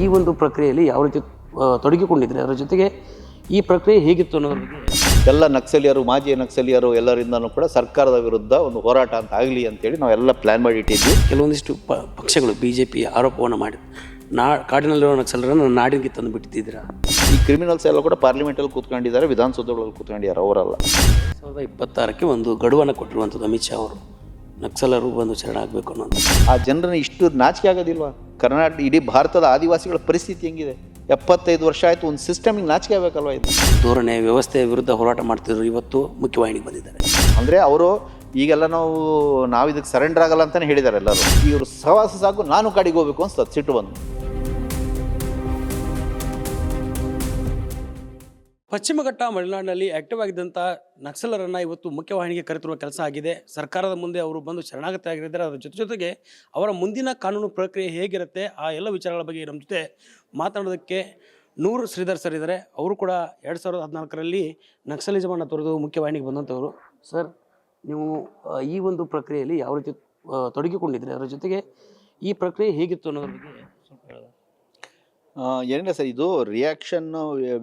ಈ ಒಂದು ಪ್ರಕ್ರಿಯೆಯಲ್ಲಿ ಯಾವ ರೀತಿ ತೊಡಗಿಕೊಂಡಿದ್ರೆ, ಅದರ ಜೊತೆಗೆ ಈ ಪ್ರಕ್ರಿಯೆ ಹೇಗಿತ್ತು ಅನ್ನೋದ್ರ ಬಗ್ಗೆ ಎಲ್ಲ ನಕ್ಸಲಿಯರು, ಮಾಜಿ ನಕ್ಸಲಿಯರು ಎಲ್ಲರಿಂದನೂ ಕೂಡ ಸರ್ಕಾರದ ವಿರುದ್ಧ ಒಂದು ಹೋರಾಟ ಅಂತ ಆಗಲಿ ಅಂತೇಳಿ ನಾವೆಲ್ಲ ಪ್ಲ್ಯಾನ್ ಮಾಡಿ ಇಟ್ಟಿದ್ವಿ. ಕೆಲವೊಂದಿಷ್ಟು ಪಕ್ಷಗಳು BJP ಆರೋಪವನ್ನು ಮಾಡಿ ಕಾಡಿನಲ್ಲಿರೋ ನಕ್ಸಲರನ್ನು ನಾಡಿಗೆ ತಂದು ಬಿಟ್ಟಿದ್ದೀರಾ. ಈ ಕ್ರಿಮಿನಲ್ಸ್ ಎಲ್ಲ ಕೂಡ ಪಾರ್ಲಿಮೆಂಟಲ್ಲಿ ಕೂತ್ಕೊಂಡಿದ್ದಾರೆ, ವಿಧಾನಸೌಧಗಳಲ್ಲಿ ಕೂತ್ಕೊಂಡಿದ್ದಾರೆ. ಅವರಲ್ಲ 2026ಕ್ಕೆ ಒಂದು ಗಡುವನ್ನು ಕೊಟ್ಟಿರುವಂಥದ್ದು ಅಮಿತ್ ಶಾ ಅವರು, ನಕ್ಸಲರು ಬಂದು ಶರಣಾಗಬೇಕು ಅನ್ನೋದು. ಆ ಜನರನ್ನ ಇಷ್ಟು ನಾಚಿಕೆ ಆಗೋದಿಲ್ವಾ? ಕರ್ನಾಟಕ ಇಡೀ ಭಾರತದ ಆದಿವಾಸಿಗಳ ಪರಿಸ್ಥಿತಿ ಹೆಂಗಿದೆ? 75 ವರ್ಷ ಆಯಿತು, ಒಂದು ಸಿಸ್ಟಮಿಗೆ ನಾಚಿಕೆ ಆಗಬೇಕಲ್ವ? ಇದು ಧೋರಣೆ ವ್ಯವಸ್ಥೆಯ ವಿರುದ್ಧ ಹೋರಾಟ ಮಾಡ್ತಿದ್ರು, ಇವತ್ತು ಮುಖ್ಯವಾಹಿನಿಗೆ ಬಂದಿದ್ದಾರೆ. ಅಂದರೆ ಅವರು ಈಗೆಲ್ಲ ನಾವು ಇದಕ್ಕೆ ಸರೆಂಡರ್ ಆಗಲ್ಲ ಅಂತಲೇ ಹೇಳಿದ್ದಾರೆ ಎಲ್ಲರೂ. ಇವರು ಸಹವಾಸ ಸಾಕು, ನಾನು ಕಾಡಿಗೆ ಹೋಗ್ಬೇಕು ಅನ್ಸ್ತದೆ, ಸಿಟ್ಟು ಬಂದು. ಪಶ್ಚಿಮ ಘಟ್ಟ ಮಲೆನಾಡಿನಲ್ಲಿ ಆಕ್ಟಿವ್ ಆಗಿದ್ದಂಥ ನಕ್ಸಲರನ್ನು ಇವತ್ತು ಮುಖ್ಯವಾಹಿನಿಗೆ ಕರೆತರುವ ಕೆಲಸ ಆಗಿದೆ. ಸರ್ಕಾರದ ಮುಂದೆ ಅವರು ಬಂದು ಶರಣಾಗತಿ ಆಗಿದ್ದಾರೆ. ಅದರ ಜೊತೆಗೆ ಅವರ ಮುಂದಿನ ಕಾನೂನು ಪ್ರಕ್ರಿಯೆ ಹೇಗಿರುತ್ತೆ, ಆ ಎಲ್ಲ ವಿಚಾರಗಳ ಬಗ್ಗೆ ನಮ್ಮ ಜೊತೆ ಮಾತನಾಡೋದಕ್ಕೆ ನೂರ್ ಶ್ರೀಧರ್ ಸರ್ ಇದ್ದಾರೆ. ಅವರು ಕೂಡ 2014ರಲ್ಲಿ ನಕ್ಸಲಿಸಮನ್ನು ತೊರೆದು ಮುಖ್ಯವಾಹಿನಿಗೆ ಬಂದಂಥವರು. ಸರ್, ನೀವು ಈ ಒಂದು ಪ್ರಕ್ರಿಯೆಯಲ್ಲಿ ಯಾವ ರೀತಿ ತೊಡಗಿಕೊಂಡಿದ್ರೆ, ಅದರ ಜೊತೆಗೆ ಈ ಪ್ರಕ್ರಿಯೆ ಹೇಗಿತ್ತು ಅನ್ನೋದ್ರ ಬಗ್ಗೆ ಸ್ವಲ್ಪ ಹೇಳೋದು. ಏನಿಲ್ಲ ಸರ್, ಇದು ರಿಯಾಕ್ಷನ್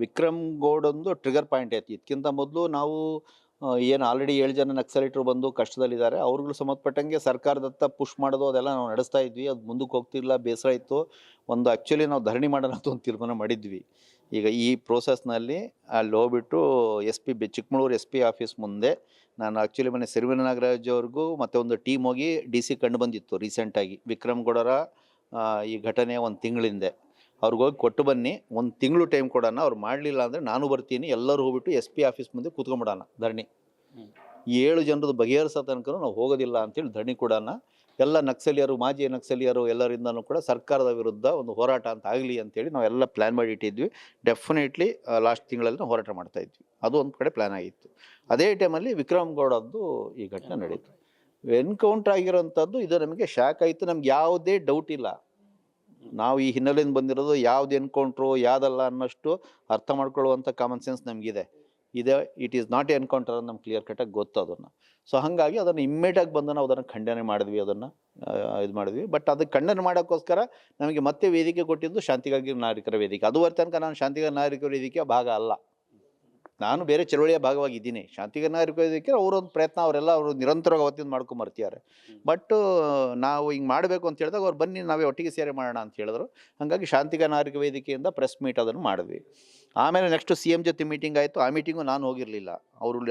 ವಿಕ್ರಮ್ ಗೌಡೊಂದು ಟ್ರಿಗರ್ ಪಾಯಿಂಟ್ ಆಯ್ತು. ಇದಕ್ಕಿಂತ ಮೊದಲು ನಾವು ಏನು ಆಲ್ರೆಡಿ 7 ಜನ ನಕ್ಸಲೈಟರು ಬಂದು ಕಷ್ಟದಲ್ಲಿದ್ದಾರೆ, ಅವ್ರಿಗೂ ಸಂಬಂಧಪಟ್ಟಂಗೆ ಸರ್ಕಾರದತ್ತ ಪುಷ್ ಮಾಡೋದು ಅದೆಲ್ಲ ನಾವು ನಡೆಸ್ತಾ ಇದ್ವಿ. ಅದು ಮುಂದಕ್ಕೆ ಹೋಗ್ತಿರಲಿಲ್ಲ, ಬೇಸರ ಇತ್ತು. ಆ್ಯಕ್ಚುಲಿ ನಾವು ಧರಣಿ ಮಾಡೋಣ ಅಂತ ಒಂದು ತೀರ್ಮಾನ ಮಾಡಿದ್ವಿ. ಈಗ ಈ ಪ್ರೋಸೆಸ್ನಲ್ಲಿ ಅಲ್ಲಿ ಹೋಗ್ಬಿಟ್ಟು SP ಚಿಕ್ಕಮಗಳೂರು SP ಆಫೀಸ್ ಮುಂದೆ ನಾನು ಆ್ಯಕ್ಚುಲಿ ಮೊನ್ನೆ ಸಿರಿವೆನ್ನ ನಾಗರಾಜ್ ಅವ್ರಿಗೂ ಮತ್ತು ಒಂದು ಟೀಮ್ ಹೋಗಿ DC ಕಂಡು ಬಂದಿತ್ತು ರೀಸೆಂಟಾಗಿ. ವಿಕ್ರಮ್ ಗೌಡರ ಈ ಘಟನೆ 1 ತಿಂಗಳಿಂದೆ ಅವ್ರಿಗೋಗಿ ಕೊಟ್ಟು ಬನ್ನಿ, 1 ತಿಂಗಳು ಟೈಮ್ ಕೊಡೋಣ. ಅವ್ರು ಮಾಡಲಿಲ್ಲ ಅಂದರೆ ನಾನು ಬರ್ತೀನಿ, ಎಲ್ಲರೂ ಹೋಗ್ಬಿಟ್ಟು SP ಆಫೀಸ್ ಮುಂದೆ ಕೂತ್ಕೊಂಡ್ಬಿಡೋಣ ಧರಣಿ. 7 ಜನರದ್ದು ಬಗೆಹರಿಸೋ ತನಕ ನಾವು ಹೋಗೋದಿಲ್ಲ ಅಂತೇಳಿ ಧರಣಿ ಕೊಡೋಣ. ಎಲ್ಲ ನಕ್ಸಲಿಯರು, ಮಾಜಿ ನಕ್ಸಲಿಯರು ಎಲ್ಲರಿಂದನೂ ಕೂಡ ಸರ್ಕಾರದ ವಿರುದ್ಧ ಒಂದು ಹೋರಾಟ ಅಂತ ಆಗಲಿ ಅಂತೇಳಿ ನಾವೆಲ್ಲ ಪ್ಲ್ಯಾನ್ ಮಾಡಿ ಇಟ್ಟಿದ್ವಿ. ಡೆಫಿನೆಟ್ಲಿ ಲಾಸ್ಟ್ ತಿಂಗಳಲ್ಲಿ ನಾವು ಹೋರಾಟ ಮಾಡ್ತಾಯಿದ್ವಿ. ಅದು ಒಂದು ಕಡೆ ಪ್ಲ್ಯಾನ್ ಆಗಿತ್ತು. ಅದೇ ಟೈಮಲ್ಲಿ ವಿಕ್ರಮ್ ಗೌಡದ್ದು ಈ ಘಟನೆ ನಡೀತು. ಎನ್ಕೌಂಟ್ರ್ ಆಗಿರೋಂಥದ್ದು ಇದು ನಮಗೆ ಶಾಕ್ ಆಯಿತು. ನಮ್ಗೆ ಯಾವುದೇ ಡೌಟ್ ಇಲ್ಲ, ನಾವು ಈ ಹಿನ್ನೆಲೆಯಿಂದ ಬಂದಿರೋದು ಯಾವ್ದು ಎನ್ಕೌಂಟ್ರು ಯಾವುದಲ್ಲ ಅನ್ನೋಷ್ಟು ಅರ್ಥ ಮಾಡ್ಕೊಳ್ಳುವಂಥ ಕಾಮನ್ ಸೆನ್ಸ್ ನಮಗಿದೆ. ಇಟ್ ಈಸ್ ನಾಟ್ ಎನ್ಕೌಂಟರ್ ಅಂತ ನಮ್ಗೆ ಕ್ಲಿಯರ್ ಕಟ್ಟಾಗಿ ಗೊತ್ತು ಅದನ್ನು. ಸೊ ಹಾಗಾಗಿ ಅದನ್ನು ಇಮ್ಮಿಡಿಯೇಟಾಗಿ ಬಂದು ನಾವು ಅದನ್ನು ಖಂಡನೆ ಮಾಡಿದ್ವಿ, ಅದನ್ನು ಇದು ಮಾಡಿದ್ವಿ. ಬಟ್ ಅದಕ್ಕೆ ಖಂಡನೆ ಮಾಡೋಕ್ಕೋಸ್ಕರ ನಮಗೆ ಮತ್ತೆ ವೇದಿಕೆ ಕೊಟ್ಟಿದ್ದು ಶಾಂತಿಗಾಗಿ ನಾಗರಿಕರ ವೇದಿಕೆ. ಅದುವರೆ ತನಕ ನಾನು ಶಾಂತಿಗಾಗಿ ನಾಗರಿಕರ ವೇದಿಕೆಯ ಭಾಗ ಅಲ್ಲ, ನಾನು ಬೇರೆ ಚಳವಳಿಯ ಭಾಗವಾಗಿದ್ದೀನಿ. ಶಾಂತಿಗಾಗಿ ನಾಗರಿಕ ವೇದಿಕೆ ಅವರೊಂದು ಪ್ರಯತ್ನ, ಅವರು ನಿರಂತರವಾಗಿ ಅವತ್ತಿಂದ ಮಾಡ್ಕೊಂಬರ್ತಿದ್ದಾರೆ. ಬಟ್ ನಾವು ಹಿಂಗೆ ಮಾಡಬೇಕು ಅಂತ ಹೇಳಿದಾಗ ಅವ್ರು ಬನ್ನಿ ನಾವೇ ಒಟ್ಟಿಗೆ ಸೇರಿ ಮಾಡೋಣ ಅಂತ ಹೇಳಿದ್ರು. ಹಾಗಾಗಿ ಶಾಂತಿಗಾಗಿ ನಾಗರಿಕ ವೇದಿಕೆಯಿಂದ ಪ್ರೆಸ್ ಮೀಟ್ ಅದನ್ನು ಮಾಡಿದ್ವಿ. ಆಮೇಲೆ ನೆಕ್ಸ್ಟ್ CM ಜೊತೆ ಮೀಟಿಂಗ್ ಆಯಿತು. ಆ ಮೀಟಿಂಗು ನಾನು ಹೋಗಿರಲಿಲ್ಲ,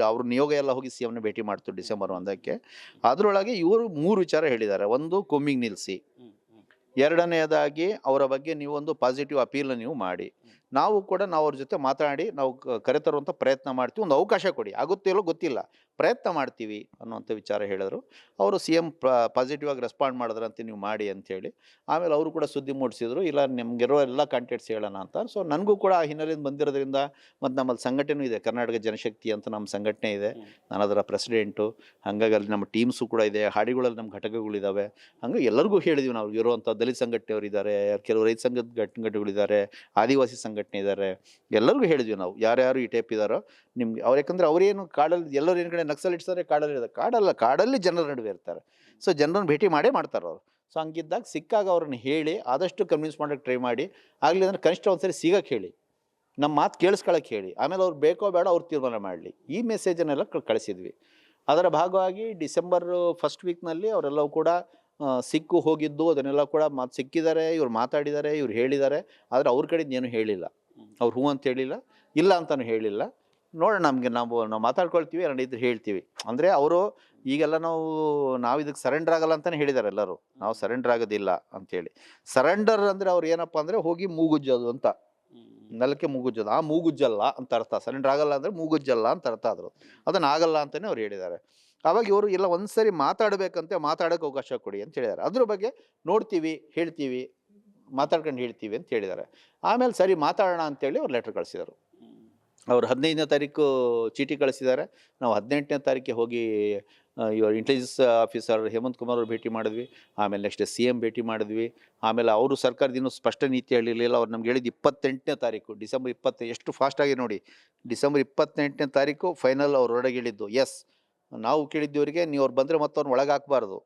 ಅವ್ರ ನಿಯೋಗ ಎಲ್ಲ ಹೋಗಿ CMನ ಭೇಟಿ ಮಾಡ್ತು ಡಿಸೆಂಬರ್ 1ಕ್ಕೆ. ಅದರೊಳಗೆ ಇವರು 3 ವಿಚಾರ ಹೇಳಿದ್ದಾರೆ. ಒಂದು, ಕೊಮ್ಮಿಂಗ್ ನಿಲ್ಲಿಸಿ. ಎರಡನೆಯದಾಗಿ ಅವರ ಬಗ್ಗೆ ನೀವು ಒಂದು ಪಾಸಿಟಿವ್ ಅಪೀಲ್ನ ನೀವು ಮಾಡಿ, ನಾವು ಕೂಡ ಅವ್ರ ಜೊತೆ ಮಾತನಾಡಿ ನಾವು ಕರೆತರುವಂಥ ಪ್ರಯತ್ನ ಮಾಡ್ತೀವಿ, ಒಂದು ಅವಕಾಶ ಕೊಡಿ, ಆಗುತ್ತೋ ಇಲ್ಲೋ ಗೊತ್ತಿಲ್ಲ, ಪ್ರಯತ್ನ ಮಾಡ್ತೀವಿ ಅನ್ನುವಂಥ ವಿಚಾರ ಹೇಳಿದರು. ಅವರು CM ಪಾಸಿಟಿವ್ ಆಗಿ ರೆಸ್ಪಾಂಡ್ ಮಾಡಿದ್ರಂತೆ, ನೀವು ಮಾಡಿ ಅಂಥೇಳಿ. ಆಮೇಲೆ ಅವರು ಕೂಡ ಸುದ್ದಿ ಮೂಡಿಸಿದ್ರು, ಇಲ್ಲ ನಿಮಗಿರೋ ಎಲ್ಲ ಕಾಂಟ್ಯಾಕ್ಟ್ಸ್ ಹೇಳೋಣ ಅಂತ. ಸೊ ನನಗೂ ಕೂಡ ಆ ಹಿನ್ನೆಲೆಯಿಂದ ಬಂದಿರೋದ್ರಿಂದ, ಮತ್ತು ನಮ್ಮಲ್ಲಿ ಸಂಘಟನೆ ಇದೆ, ಕರ್ನಾಟಕ ಜನಶಕ್ತಿ ಅಂತ ನಮ್ಮ ಸಂಘಟನೆ ಇದೆ, ನಾನು ಅದರ ಪ್ರೆಸಿಡೆಂಟು. ಹಾಗಾಗಿ ಅಲ್ಲಿ ನಮ್ಮ ಟೀಮ್ಸು ಕೂಡ ಇದೆ, ಹಾಡಿಗಳಲ್ಲಿ ನಮ್ಮ ಘಟಕಗಳಿದ್ದಾವೆ. ಹಂಗಾಗಿ ಎಲ್ಲರಿಗೂ ಹೇಳಿದ್ವಿ, ನಾವು ಇರುವಂಥ ದಲಿತ ಸಂಘಟನೆಯವರಿದ್ದಾರೆ, ಕೆಲವು ರೈತ ಸಂಘದ ಘಟಕಗಳಿದ್ದಾರೆ, ಆದಿವಾಸಿ ಸಂಘಟನೆ ಇದ್ದಾರೆ, ಎಲ್ಲರಿಗೂ ಹೇಳಿದ್ವಿ ನಾವು. ಯಾರ್ಯಾರು ಈ ಟೈಪ್ ಇದ್ದಾರೋ ನಿಮ್ಗೆ ಅವ್ರು, ಯಾಕಂದರೆ ಅವರೇನು ಕಾಡಲ್ಲಿ ಎಲ್ಲರೂ ಏನು ಕಡೆ ನಕ್ಸಲ್ ಇಡ್ತಾರೆ, ಕಾಡಲ್ಲಿ ಇರ್ತಾರೆ, ಕಾಡಲ್ಲಿ ಜನರ ನಡುವೆ ಇರ್ತಾರೆ. ಸೊ ಜನರನ್ನು ಭೇಟಿ ಮಾಡೇ ಮಾಡ್ತಾರೆ ಅವರು. ಸೊ ಹಂಗಿದ್ದಾಗ ಸಿಕ್ಕಾಗ ಅವ್ರನ್ನ ಹೇಳಿ ಆದಷ್ಟು ಕನ್ವಿನ್ಸ್ ಮಾಡೋಕ್ಕೆ ಟ್ರೈ ಮಾಡಿ, ಆಗಲಿ ಅಂದರೆ ಕನಿಷ್ಠ ಒಂದ್ಸರಿ ಸಿಗಕ್ಕೆ ಹೇಳಿ, ನಮ್ಮ ಮಾತು ಕೇಳಿಸ್ಕೊಳಕ್ಕೆ ಹೇಳಿ. ಆಮೇಲೆ ಅವ್ರು ಬೇಕೋ ಬೇಡ ಅವ್ರು ತೀರ್ಮಾನ ಮಾಡಲಿ. ಈ ಮೆಸೇಜನ್ನೆಲ್ಲ ಕಳಿಸಿದ್ವಿ. ಅದರ ಭಾಗವಾಗಿ ಡಿಸೆಂಬರ್ 1st ವೀಕ್ನಲ್ಲಿ ಅವರೆಲ್ಲವೂ ಕೂಡ ಸಿಕ್ಕು ಹೋಗಿದ್ದು, ಅದನ್ನೆಲ್ಲ ಕೂಡ ಸಿಕ್ಕಿದ್ದಾರೆ, ಇವ್ರು ಮಾತಾಡಿದ್ದಾರೆ, ಇವ್ರು ಹೇಳಿದ್ದಾರೆ. ಆದರೆ ಅವ್ರ ಕಡೆಯಿಂದ ಏನೂ ಹೇಳಿಲ್ಲ. ಅವ್ರು ಹ್ಞೂ ಅಂತ ಹೇಳಿಲ್ಲ, ಇಲ್ಲ ಅಂತಲೂ ಹೇಳಿಲ್ಲ. ನೋಡೋಣ, ನಮಗೆ ನಾವು ಮಾತಾಡ್ಕೊಳ್ತೀವಿ, ಇದ್ರೆ ಹೇಳ್ತೀವಿ. ಅಂದರೆ ಅವರು ಈಗೆಲ್ಲ ನಾವು ಇದಕ್ಕೆ ಸರೆಂಡರ್ ಆಗಲ್ಲ ಅಂತಲೇ ಹೇಳಿದ್ದಾರೆ ಎಲ್ಲರೂ, ನಾವು ಸರೆಂಡರ್ ಆಗೋದಿಲ್ಲ ಅಂಥೇಳಿ. ಸರೆಂಡರ್ ಅಂದರೆ ಅವ್ರು ಏನಪ್ಪ ಅಂದರೆ ಹೋಗಿ ಮೂಗುಜ್ಜೋದು ಅಂತ, ನೆಲಕ್ಕೆ ಮೂಗುಜ್ಜೋದು. ಆ ಮೂಗುಜ್ಜಲ್ಲ ಅಂತ ಅರ್ಥ. ಸರೆಂಡರ್ ಆಗಲ್ಲ ಅಂದರೆ ಮೂಗುಜ್ಜಲ್ಲ ಅಂತ ಅರ್ಥ. ಆದರು ಅದನ್ನು ಆಗಲ್ಲ ಅಂತಲೇ ಅವ್ರು ಹೇಳಿದ್ದಾರೆ. ಆವಾಗ ಇವರು ಇಲ್ಲ, ಒಂದು ಸರಿ ಮಾತಾಡಬೇಕಂತೆ, ಮಾತಾಡೋಕ್ಕೆ ಅವಕಾಶ ಕೊಡಿ ಅಂತ ಹೇಳಿದ್ದಾರೆ. ಅದ್ರ ಬಗ್ಗೆ ನೋಡ್ತೀವಿ, ಹೇಳ್ತೀವಿ, ಮಾತಾಡ್ಕೊಂಡು ಹೇಳ್ತೀವಿ ಅಂತ ಹೇಳಿದ್ದಾರೆ. ಆಮೇಲೆ ಸರಿ ಮಾತಾಡೋಣ ಅಂತೇಳಿ ಅವ್ರು ಲೆಟ್ರ್ ಕಳಿಸಿದರು. ಅವರು 15ನೇ ತಾರೀಕು ಚೀಟಿ ಕಳಿಸಿದ್ದಾರೆ. ನಾವು 18ನೇ ತಾರೀಕಿಗೆ ಹೋಗಿ ಇವರು ಇಂಟೆಲಿಜೆನ್ಸ್ ಆಫೀಸರ್ ಹೇಮಂತ್ ಕುಮಾರ್ ಅವ್ರು ಭೇಟಿ ಮಾಡಿದ್ವಿ. ಆಮೇಲೆ ನೆಕ್ಸ್ಟ್ CM ಭೇಟಿ ಮಾಡಿದ್ವಿ. ಆಮೇಲೆ ಅವರು ಸರ್ಕಾರದ ಇನ್ನೂ ಸ್ಪಷ್ಟ ನೀತಿ ಹೇಳಿರಲಿಲ್ಲ. ಅವ್ರು ನಮ್ಗೆ ಹೇಳಿದ್ದು 28ನೇ ತಾರೀಕು, ಡಿಸೆಂಬರ್ 20. ಎಷ್ಟು ಫಾಸ್ಟಾಗಿ ನೋಡಿ, ಡಿಸೆಂಬರ್ 28ನೇ ತಾರೀಕು ಫೈನಲ್ ಅವ್ರು ಹೊರಗೆ ಹೇಳಿದ್ದು. ಎಸ್, ನಾವು ಕೇಳಿದ್ದವರಿಗೆ ನೀವು ಅವ್ರು ಬಂದರೆ ಮತ್ತೆ ಅವ್ರನ್ನ ಒಳಗೆ ಹಾಕಬಾರ್ದು,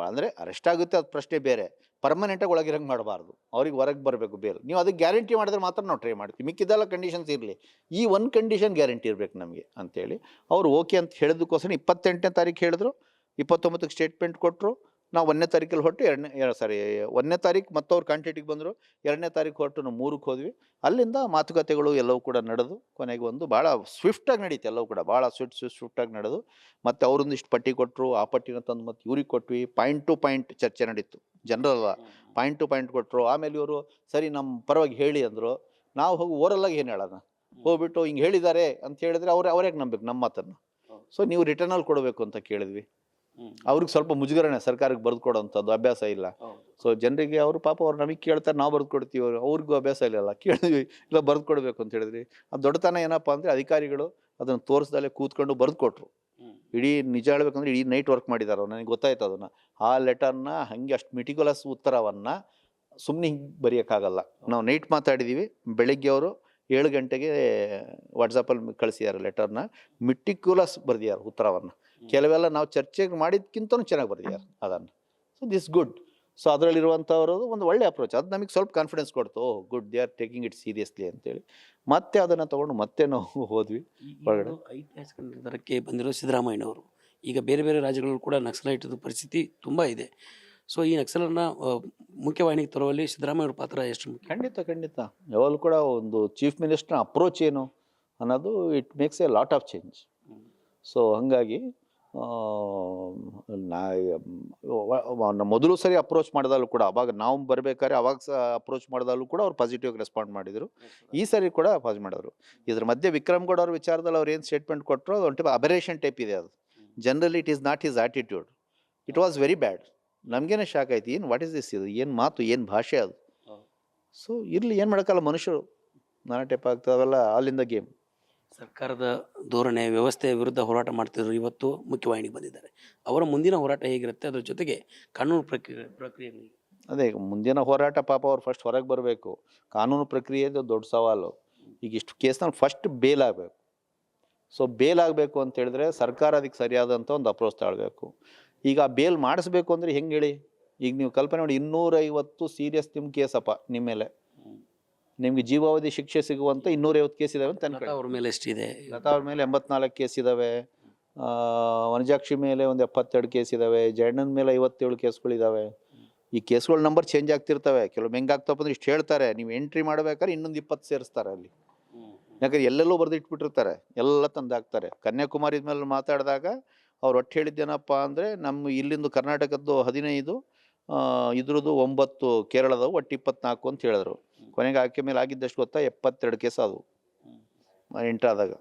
ಅಂದರೆ ಅರೆಸ್ಟ್ ಆಗುತ್ತೆ ಅದು ಪ್ರಶ್ನೆ ಬೇರೆ, ಪರ್ಮನೆಂಟಾಗಿ ಒಳಗಿರಂಗೆ ಮಾಡಬಾರ್ದು, ಅವ್ರಿಗೆ ಹೊರಗೆ ಬರಬೇಕು ಬೇರೆ. ನೀವು ಅದಕ್ಕೆ ಗ್ಯಾರಂಟಿ ಮಾಡಿದ್ರೆ ಮಾತ್ರ ನಾವು ಟ್ರೈ ಮಾಡ್ತೀವಿ, ಮಿಕ್ಕಿದ್ದೆಲ್ಲ ಕಂಡೀಷನ್ಸ್ ಇರಲಿ, ಈ ಒಂದು ಕಂಡೀಷನ್ ಗ್ಯಾರಂಟಿ ಇರಬೇಕು ನಮಗೆ ಅಂತೇಳಿ ಅವರು ಓಕೆ ಅಂತ ಹೇಳಿದಕ್ಕೋಸ್ಕರ 28ನೇ ತಾರೀಕು ಹೇಳಿದ್ರು, 29ಕ್ಕೆ ಸ್ಟೇಟ್ಮೆಂಟ್ ಕೊಟ್ಟರು. ನಾವು 1ನೇ ತಾರೀಕಲ್ಲಿ ಹೊರಟು 1ನೇ ತಾರೀಕು ಮತ್ತವ್ರು ಕಾಂಟ್ಯಾಕ್ಟಿಗೆ ಬಂದರು, 2ನೇ ತಾರೀಕು ಹೊರಟು ನಾವು 3ಕ್ಕೆ ಹೋದ್ವಿ. ಅಲ್ಲಿಂದ ಮಾತುಕತೆಗಳು ಎಲ್ಲವೂ ಕೂಡ ನಡೆದು ಕೊನೆಗೆ ಒಂದು ಭಾಳ ಸ್ವಿಫ್ಟಾಗಿ ನಡೀತು, ಎಲ್ಲವೂ ಕೂಡ ಭಾಳ ಸ್ವಿಫ್ಟಾಗಿ ನಡೆದು ಮತ್ತು ಅವರೊಂದಿಷ್ಟು ಪಟ್ಟಿ ಕೊಟ್ಟರು, ಆ ಪಟ್ಟಿನ ತಂದು ಮತ್ತು ಇವ್ರಿಗೆ ಕೊಟ್ವಿ. ಪಾಯಿಂಟ್ ಟು ಪಾಯಿಂಟ್ ಚರ್ಚೆ ನಡೀತು, ಜನರಲ್ ಪಾಯಿಂಟ್ ಟು ಪಾಯಿಂಟ್ ಕೊಟ್ಟರು. ಆಮೇಲೆ ಇವರು ಸರಿ ನಮ್ಮ ಪರವಾಗಿ ಹೇಳಿ ಅಂದರು. ನಾವು ಹೋಗಿ ಓರಲ್ಲಾಗಿ ಏನು ಹೇಳೋಣ, ಹೋಗ್ಬಿಟ್ಟು ಹಿಂಗೆ ಹೇಳಿದ್ದಾರೆ ಅಂತ ಹೇಳಿದ್ರೆ ಅವ್ರ್ಯಾಕೆ ನಂಬೇಕು ನಮ್ಮ ಮಾತನ್ನು. ಸೊ ನೀವು ರಿಟರ್ನಲ್ಲಿ ಕೊಡಬೇಕು ಅಂತ ಕೇಳಿದ್ವಿ. ಅವ್ರಿಗೆ ಸ್ವಲ್ಪ ಮುಜುಗರನೇ, ಸರ್ಕಾರಕ್ಕೆ ಬರೆದು ಕೊಡೋವಂಥದ್ದು ಅಭ್ಯಾಸ ಇಲ್ಲ. ಸೊ ಜನರಿಗೆ ಅವರು ಪಾಪ ಅವ್ರು ನಮಗೆ ಕೇಳ್ತಾರೆ, ನಾವು ಬರೆದು ಕೊಡ್ತೀವಿ, ಅವ್ರಿಗೂ ಅಭ್ಯಾಸ ಇಲ್ಲ, ಕೇಳಿದ್ವಿ ಇಲ್ಲ ಬರೆದು ಕೊಡಬೇಕು ಅಂತ ಹೇಳಿದ್ರಿ. ಅದು ದೊಡ್ಡತನ ಏನಪ್ಪ ಅಂದರೆ ಅಧಿಕಾರಿಗಳು ಅದನ್ನು ತೋರಿಸ್ದಲ್ಲೇ ಕೂತ್ಕೊಂಡು ಬರೆದು ಕೊಟ್ಟರು. ಇಡೀ ನಿಜ ಹೇಳ್ಬೇಕಂದ್ರೆ ಇಡೀ ನೈಟ್ ವರ್ಕ್ ಮಾಡಿದ್ದಾರೆ, ನನಗೆ ಗೊತ್ತಾಯ್ತು ಅದನ್ನು. ಆ ಲೆಟರ್ನ ಹಾಗೆ ಅಷ್ಟು ಮಿಟಿಕ್ಯುಲಸ್ ಉತ್ತರವನ್ನು ಸುಮ್ಮನೆ ಹಿಂಗೆ ಬರೆಯೋಕ್ಕಾಗಲ್ಲ. ನಾವು ನೈಟ್ ಮಾತಾಡಿದ್ದೀವಿ, ಬೆಳಗ್ಗೆ ಅವರು 7 ಗಂಟೆಗೆ ವಾಟ್ಸಪ್ಪಲ್ಲಿ ಕಳಿಸಿದ್ದಾರೆ ಲೆಟರ್ನ, ಮಿಟಿಕ್ಯುಲಸ್ ಬರೆದಿದ್ದಾರೆ ಉತ್ತರವನ್ನು. ಕೆಲವೆಲ್ಲ ನಾವು ಚರ್ಚೆಗೆ ಮಾಡಿದ್ಕಿಂತನೂ ಚೆನ್ನಾಗಿ ಬರೆದಿದ್ದಾರೆ ಅದನ್ನು. So this good. ಸೊ ಅದರಲ್ಲಿರುವಂಥವರು ಒಂದು ಒಳ್ಳೆ ಅಪ್ರೋಚ್, ಅದು ನಮಗೆ ಸ್ವಲ್ಪ ಕಾನ್ಫಿಡೆನ್ಸ್ ಕೊಡ್ತು. Oh good, they are taking it seriously ಅಂತೇಳಿ ಮತ್ತೆ ಅದನ್ನು ತೊಗೊಂಡು ಮತ್ತೆ ನಾವು ಹೋದ್ವಿ ಹೊರಗಡೆ. ಐತಿಹಾಸಿಕ ನಿರ್ಧಾರಕ್ಕೆ ಬಂದಿರೋ ಸಿದ್ದರಾಮಯ್ಯನವರು ಈಗ ಬೇರೆ ಬೇರೆ ರಾಜ್ಯಗಳಲ್ಲೂ ಕೂಡ ನಕ್ಸಲೈಟದ ಪರಿಸ್ಥಿತಿ ತುಂಬ ಇದೆ. ಸೊ ಈ ನಕ್ಸಲರನ್ನ ಮುಖ್ಯವಾಹಿನಿಗೆ ತರುವಲ್ಲಿ ಸಿದ್ದರಾಮಯ್ಯವ್ರ ಪಾತ್ರ ಎಷ್ಟು ಮುಖ್ಯ? ಖಂಡಿತ ಯಾವಾಗಲೂ ಕೂಡ ಒಂದು ಚೀಫ್ ಮಿನಿಸ್ಟರ್ನ ಅಪ್ರೋಚ್ ಏನು ಅನ್ನೋದು it makes A lot of change. So ಹಾಗಾಗಿ ಮೊದಲು ಸರಿ ಅಪ್ರೋಚ್ ಮಾಡಿದಾಗಲೂ ಕೂಡ, ಅವಾಗ ನಾವು ಬರಬೇಕಾದ್ರೆ ಅವಾಗ ಅಪ್ರೋಚ್ ಮಾಡಿದಾಗಲೂ ಕೂಡ ಅವ್ರು ಪಾಸಿಟಿವ್ ರೆಸ್ಪಾಂಡ್ ಮಾಡಿದರು. ಈ ಸರಿ ಕೂಡ ಪಾಸ್ ಮಾಡಿದ್ರು. ಇದ್ರ ಮಧ್ಯೆ ವಿಕ್ರಮ್ ಗೌಡ ಅವ್ರ ವಿಚಾರದಲ್ಲಿ ಅವ್ರು ಏನು ಸ್ಟೇಟ್ಮೆಂಟ್ ಕೊಟ್ಟರು ಅದು ಒಂದು ಟೈಪ್ ಅಬರೇಷನ್ ಟೈಪ್ ಇದೆ. ಅದು generally it is not his attitude, it was very bad. ನಮಗೇನೆ ಶಾಕ್ ಆಯ್ತು, ಏನು ವಾಟ್ ಇಸ್ ದಿಸ್, ಇದು ಏನು ಮಾತು, ಏನು ಭಾಷೆ ಅದು. ಸೊ ಇರಲಿ, ಏನು ಮಾಡೋಕ್ಕಲ್ಲ, ಮನುಷ್ಯರು ನಾನಾ ಟೈಪ್ ಆಗ್ತಾವೆಲ್ಲ, ಆಲ್ ಇನ್ ದ ಗೇಮ್. ಸರ್ಕಾರದ ಧೋರಣೆ ವ್ಯವಸ್ಥೆಯ ವಿರುದ್ಧ ಹೋರಾಟ ಮಾಡ್ತಿದ್ರು, ಇವತ್ತು ಮುಖ್ಯವಾಹಿನಿಗೆ ಬಂದಿದ್ದಾರೆ. ಅವರ ಮುಂದಿನ ಹೋರಾಟ ಹೇಗಿರುತ್ತೆ, ಅದ್ರ ಜೊತೆಗೆ ಕಾನೂನು ಪ್ರಕ್ರಿಯೆ ಅದೇ ಮುಂದಿನ ಹೋರಾಟ, ಪಾಪ ಅವ್ರು ಫಸ್ಟ್ ಹೊರಗೆ ಬರಬೇಕು. ಕಾನೂನು ಪ್ರಕ್ರಿಯೆದು ದೊಡ್ಡ ಸವಾಲು. ಈಗ ಇಷ್ಟು ಕೇಸ್ನಲ್ಲಿ ಫಸ್ಟ್ ಬೇಲ್ ಆಗಬೇಕು. ಸೊ ಬೇಲ್ ಆಗಬೇಕು ಅಂತ ಹೇಳಿದ್ರೆ ಸರ್ಕಾರ ಅದಕ್ಕೆ ಸರಿಯಾದಂಥ ಒಂದು ಅಪ್ರೋಚ್ ತಾಳಬೇಕು. ಈಗ ಬೇಲ್ ಮಾಡಿಸ್ಬೇಕು ಅಂದರೆ ಹೆಂಗೆ ಹೇಳಿ, ಈಗ ನೀವು ಕಲ್ಪನೆ ಮಾಡಿ, 250 ಸೀರಿಯಸ್ ನಿಮ್ಮ ಕೇಸಪ್ಪ ನಿಮ್ಮ ಮೇಲೆ, ನಿಮಗೆ ಜೀವಾವಧಿ ಶಿಕ್ಷೆ ಸಿಗುವಂಥ 250 ಕೇಸ್ ಇದಾವೆ ಅಂತ ಅನ್ಕೊಳ್ಳಿ. ಅವ್ರ ಮೇಲೆ ಎಷ್ಟಿದೆ? ಲತಾ ಅವ್ರ ಮೇಲೆ 84 ಕೇಸ್ ಇದ್ದಾವೆ, ವನಜಾಕ್ಷಿ ಮೇಲೆ ಒಂದು 72 ಕೇಸ್ ಇದ್ದಾವೆ, ಜಯಣ್ಣನ ಮೇಲೆ 57 ಕೇಸ್ಗಳಿದ್ದಾವೆ. ಈ ಕೇಸ್ಗಳ ನಂಬರ್ ಚೇಂಜ್ ಆಗ್ತಿರ್ತವೆ. ಕೆಲವು ಹೆಂಗಾಗ್ತಪ್ಪ ಅಂದ್ರೆ ಇಷ್ಟು ಹೇಳ್ತಾರೆ, ನೀವು ಎಂಟ್ರಿ ಮಾಡ್ಬೇಕಾದ್ರೆ ಇನ್ನೊಂದು 20 ಸೇರಿಸ್ತಾರೆ ಅಲ್ಲಿ. ಯಾಕಂದ್ರೆ ಎಲ್ಲೆಲ್ಲೋ ಬರೆದಿಟ್ಬಿಟ್ಟಿರ್ತಾರೆ, ಎಲ್ಲ ತಂದಾಕ್ತಾರೆ. ಕನ್ಯಾಕುಮಾರಿ ಮೇಲೆ ಮಾತಾಡಿದಾಗ ಅವ್ರು ಒಟ್ಟು ಹೇಳಿದ್ದೇನಪ್ಪ ಅಂದರೆ, ನಮ್ಮ ಇಲ್ಲಿಂದು ಕರ್ನಾಟಕದ್ದು 15, ಇದ್ರದ್ದು 9, ಕೇರಳದವು ಒಟ್ಟು 24 ಅಂತ ಹೇಳಿದ್ರು. ಕೊನೆಗೆ ಆಕೆ ಮೇಲೆ ಆಗಿದ್ದಷ್ಟು ಗೊತ್ತಾ, 72 ಕೇಸ್ ಅದು ಎಂಟ್ರ್ ಆದಾಗ.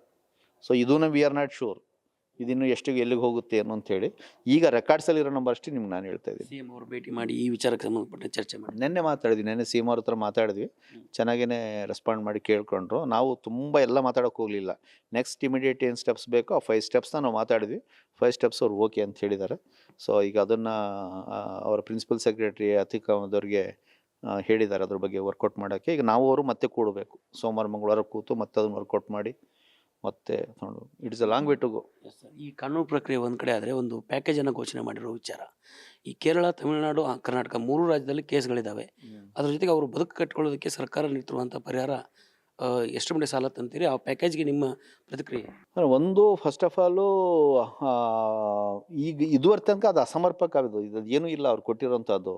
ಸೊ ಇದೂ ವಿ ಆರ್ ನಾಟ್ ಶೂರ್ ಇದಿನ್ನು ಎಷ್ಟಿಗೆ ಎಲ್ಲಿಗೆ ಹೋಗುತ್ತೆ ಏನು ಅಂತೇಳಿ. ಈಗ ರೆಕಾರ್ಡ್ಸಲ್ಲಿ ಇರೋ ನಂಬರ್ ಅಷ್ಟೇ ನಿಮ್ಗೆ ನಾನು ಹೇಳ್ತಾ ಇದ್ದೀನಿ. ಸಿಎಂ ಅವರು ಭೇಟಿ ಮಾಡಿ ಈ ವಿಚಾರಕ್ಕೆ ಸಂಬಂಧಪಟ್ಟ ಚರ್ಚೆ ಮಾಡಿ ನೆನ್ನೆ ಮಾತಾಡಿದ್ವಿ, ನೆನ್ನೆ ಸಿಎಂ ಅವ್ರ ಹತ್ರ ಮಾತಾಡಿದ್ವಿ, ಚೆನ್ನಾಗೇ ರೆಸ್ಪಾಂಡ್ ಮಾಡಿ ಕೇಳ್ಕೊಂಡ್ರು. ನಾವು ತುಂಬ ಎಲ್ಲ ಮಾತಾಡೋಕೆ ಹೋಗಲಿಲ್ಲ. ನೆಕ್ಸ್ಟ್ ಇಮಿಡಿಯೇಟ್ ಏನು ಸ್ಟೆಪ್ಸ್ ಬೇಕೋ ಆ 5 ಸ್ಟೆಪ್ಸ್ನ ನಾವು ಮಾತಾಡಿದ್ವಿ. 5 ಸ್ಟೆಪ್ಸ್ ಅವ್ರು ಓಕೆ ಅಂತ ಹೇಳಿದ್ದಾರೆ. ಸೊ ಈಗ ಅದನ್ನು ಅವರ ಪ್ರಿನ್ಸಿಪಲ್ ಸೆಕ್ರೆಟರಿ ಅತಿಕ್ ಅಹಮದವ್ರಿಗೆ ಹೇಳಿದ್ದಾರೆ ಅದ್ರ ಬಗ್ಗೆ ವರ್ಕೌಟ್ ಮಾಡೋಕ್ಕೆ. ಈಗ ನಾವು ಅವರು ಮತ್ತೆ ಕೂಡಬೇಕು, ಸೋಮವಾರ ಮಂಗಳವಾರ ಕೂತು ಮತ್ತೆ ಅದನ್ನು ವರ್ಕೌಟ್ ಮಾಡಿ ಮತ್ತೆ it's a long way to go. ಈ ಕಾನೂನು ಪ್ರಕ್ರಿಯೆ ಒಂದು ಕಡೆ ಆದರೆ, ಒಂದು ಪ್ಯಾಕೇಜನ್ನು ಘೋಷಣೆ ಮಾಡಿರೋ ವಿಚಾರ, ಈ ಕೇರಳ, ತಮಿಳುನಾಡು, ಕರ್ನಾಟಕ 3 ರಾಜ್ಯದಲ್ಲಿ ಕೇಸ್ಗಳಿದ್ದಾವೆ. ಅದ್ರ ಜೊತೆಗೆ ಅವರು ಬದುಕು ಕಟ್ಕೊಳ್ಳೋದಕ್ಕೆ ಸರ್ಕಾರ ನೀಡ್ತಿರುವಂಥ ಪರಿಹಾರ ಎಷ್ಟು ಮಟ್ಟಿಗೆ ಸಾಲತ್ತೆ ಅಂತೀರಿ? ಆ ಪ್ಯಾಕೇಜ್ಗೆ ನಿಮ್ಮ ಪ್ರತಿಕ್ರಿಯೆ? ಒಂದು ಫಸ್ಟ್ ಆಫ್ ಆಲು ಈಗ ಇದುವರೆ ತನಕ ಅದು ಅಸಮರ್ಪಕ ಅದು, ಇದು ಏನೂ ಇಲ್ಲ ಅವ್ರು ಕೊಟ್ಟಿರೋಂಥದ್ದು.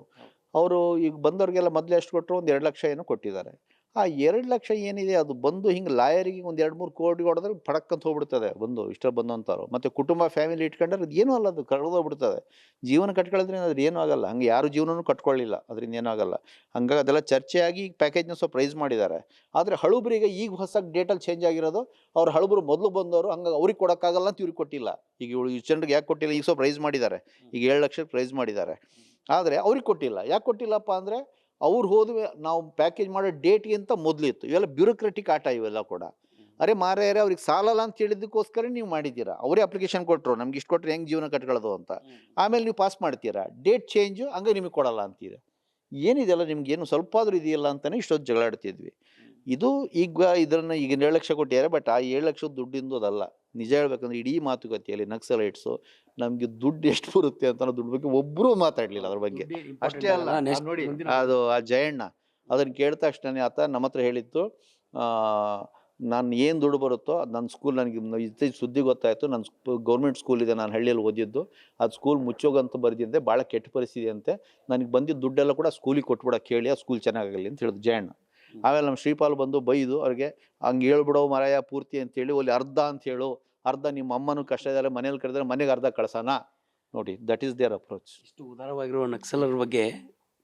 ಅವರು ಈಗ ಬಂದವ್ರಿಗೆಲ್ಲ ಮೊದಲು ಎಷ್ಟು ಕೊಟ್ಟರು, ಒಂದು 2 ಲಕ್ಷ ಏನೋ ಕೊಟ್ಟಿದ್ದಾರೆ. ಆ 2 ಲಕ್ಷ ಏನಿದೆ ಅದು ಬಂದು ಹಿಂಗೆ ಲಾಯರಿಗೆ ಒಂದು 2-3 ಕೋಟಿ ಹೊಡೆದ್ರೆ ಪಡಕ್ಕಂತ ಹೋಗ್ಬಿಡ್ತದೆ ಬಂದು ಇಷ್ಟ ಬಂದಂಥವ್ರು. ಮತ್ತು ಕುಟುಂಬ ಫ್ಯಾಮಿಲಿ ಇಟ್ಕೊಂಡ್ರೆ ಅದು ಏನೂ ಅಲ್ಲ, ಅದು ಕಳೆದೋಗ್ಬಿಡ್ತದೆ. ಜೀವನ ಕಟ್ಕೊಳ್ಳೋದ್ರಿಂದ ಅದ್ರ ಏನೂ ಆಗಲ್ಲ. ಹಂಗೆ ಯಾರು ಜೀವನನೂ ಕಟ್ಕೊಳ್ಳಿಲ್ಲ, ಅದರಿಂದ ಏನೂ ಆಗಲ್ಲ. ಹಂಗಾಗಿ ಅದೆಲ್ಲ ಚರ್ಚೆಯಾಗಿ ಈಗ ಪ್ಯಾಕೇಜ್ನ ಸ್ವಲ್ಪ ರೈಸ್ ಮಾಡಿದ್ದಾರೆ. ಆದರೆ ಹಳುಬರಿಗೆ ಈಗ ಹೊಸ ಡೇಟಲ್ಲಿ ಚೇಂಜ್ ಆಗಿರೋದು, ಅವ್ರು ಹಳುಬರು ಮೊದಲು ಬಂದವರು, ಹಂಗಾಗಿ ಅವ್ರಿಗೆ ಕೊಡೋಕ್ಕಾಗಲ್ಲ ಅಂತ ಇವ್ರಿಗೆ ಕೊಟ್ಟಿಲ್ಲ. ಈಗ ಈ ಜನರಿಗೆ ಯಾಕೆ ಕೊಟ್ಟಿಲ್ಲ, ಈಗ ಸ್ವಲ್ಪ ರೈಸ್ ಮಾಡಿದ್ದಾರೆ, ಈಗ 7 ಲಕ್ಷಕ್ಕೆ ರೈಸ್ ಮಾಡಿದ್ದಾರೆ. ಆದರೆ ಅವ್ರಿಗೆ ಕೊಟ್ಟಿಲ್ಲ. ಯಾಕೆ ಕೊಟ್ಟಿಲ್ಲಪ್ಪ ಅಂದರೆ, ಅವ್ರು ಹೋದ್ವಿ ನಾವು ಪ್ಯಾಕೇಜ್ ಮಾಡೋ ಡೇಟ್ಗಿಂತ ಮೊದಲಿತ್ತು. ಇವೆಲ್ಲ ಬ್ಯೂರೋಕ್ರೆಟಿಕ್ ಆಟ ಇವೆಲ್ಲ ಕೂಡ. ಅರೆ ಮಾರ್ಯಾರೆ, ಅವ್ರಿಗೆ ಸಾಲಲ್ಲ ಅಂತ ಹೇಳಿದ್ದಕ್ಕೋಸ್ಕರ ನೀವು ಮಾಡಿದ್ದೀರಾ. ಅವರೇ ಅಪ್ಲಿಕೇಶನ್ ಕೊಟ್ಟರು, ನಮ್ಗೆ ಇಷ್ಟು ಕೊಟ್ಟರೆ ಹೆಂಗೆ ಜೀವನ ಕಟ್ಕೊಳ್ಳೋದು ಅಂತ. ಆಮೇಲೆ ನೀವು ಪಾಸ್ ಮಾಡ್ತೀರಾ, ಡೇಟ್ ಚೇಂಜು, ಹಂಗೆ ನಿಮಗೆ ಕೊಡಲ್ಲ ಅಂತೀರ. ಏನಿದೆಲ್ಲ ನಿಮ್ಗೇನು ಸ್ವಲ್ಪ ಆದರೂ ಇದೆಯಲ್ಲ ಅಂತಲೇ ಇಷ್ಟೊತ್ತು ಜಗಳಾಡ್ತಿದ್ವಿ. ಇದು ಈಗ ಇದನ್ನು ಈಗ 7 ಲಕ್ಷ ಕೊಟ್ಟಿದ್ದಾರೆ, ಬಟ್ ಆ 7 ಲಕ್ಷದ ದುಡ್ಡಿಂದು ಅದಲ್ಲ. ನಿಜ ಹೇಳ್ಬೇಕಂದ್ರೆ ಇಡೀ ಮಾತುಕತೆಯಲ್ಲಿ ನಕ್ಸಲೈಟ್ಸು ನಮಗೆ ದುಡ್ಡು ಎಷ್ಟು ಬರುತ್ತೆ ಅಂತ ಅನ್ನೋ ದುಡ್ಡು ಬಗ್ಗೆ ಒಬ್ಬರೂ ಮಾತಾಡಲಿಲ್ಲ ಅದ್ರ ಬಗ್ಗೆ. ಅಷ್ಟೇ ಅಲ್ಲ, ನೋಡಿ ಅದು ಆ ಜಯಣ್ಣ ಅದನ್ನು ಕೇಳಿದ ತಕ್ಷಣ ಆತ ನಮ್ಮ ಹತ್ರ ಹೇಳಿತ್ತು, ನಾನು ಏನು ದುಡ್ಡು ಬರುತ್ತೋ ಅದು ನನ್ನ ಸ್ಕೂಲ್, ನನಗೆ ಇತ್ತೀಚೆಗೆ ಸುದ್ದಿ ಗೊತ್ತಾಯಿತು, ನನ್ನ ಗೌರ್ಮೆಂಟ್ ಸ್ಕೂಲ್ ಇದೆ, ನಾನು ಹಳ್ಳಿಯಲ್ಲಿ ಓದಿದ್ದು, ಅದು ಸ್ಕೂಲ್ ಮುಚ್ಚೋಗಂತ ಬರೆದಿದ್ದೆ, ಭಾಳ ಕೆಟ್ಟ ಪರಿಸ್ಥಿತಿ ಅಂತೆ, ನನಗೆ ಬಂದಿದ್ದ ದುಡ್ಡೆಲ್ಲ ಕೂಡ ಸ್ಕೂಲಿಗೆ ಕೊಟ್ಬಿಡೋಕೆ ಹೇಳಿ ಆ ಸ್ಕೂಲ್ ಚೆನ್ನಾಗಲಿ ಅಂತ ಹೇಳಿದ್ರು ಜಯಣ್ಣ. ಆಮೇಲೆ ನಮ್ಮ ಶ್ರೀಪಾಲ್ ಬಂದು ಬೈದು ಅವ್ರಿಗೆ, ಹಂಗೆ ಹೇಳ್ಬಿಡೋ ಮರಾಯ ಪೂರ್ತಿ ಅಂತೇಳಿ, ಅಲ್ಲಿ ಅರ್ಧ ಅಂತ ಹೇಳು, ಅರ್ಧ ನಿಮ್ಮ ಅಮ್ಮನೂ ಕಷ್ಟ ಇದ್ದಾರೆ, ಮನೇಲಿ ಕರೆದ್ರೆ ಮನೆಗೆ ಅರ್ಧ ಕಳ್ಸೋಣ. ನೋಡಿ, ದಟ್ ಈಸ್ ದೇರ್ ಅಪ್ರೋಚ್. ಇಷ್ಟು ಉದಾರವಾಗಿರುವ ನಕ್ಸಲರ ಬಗ್ಗೆ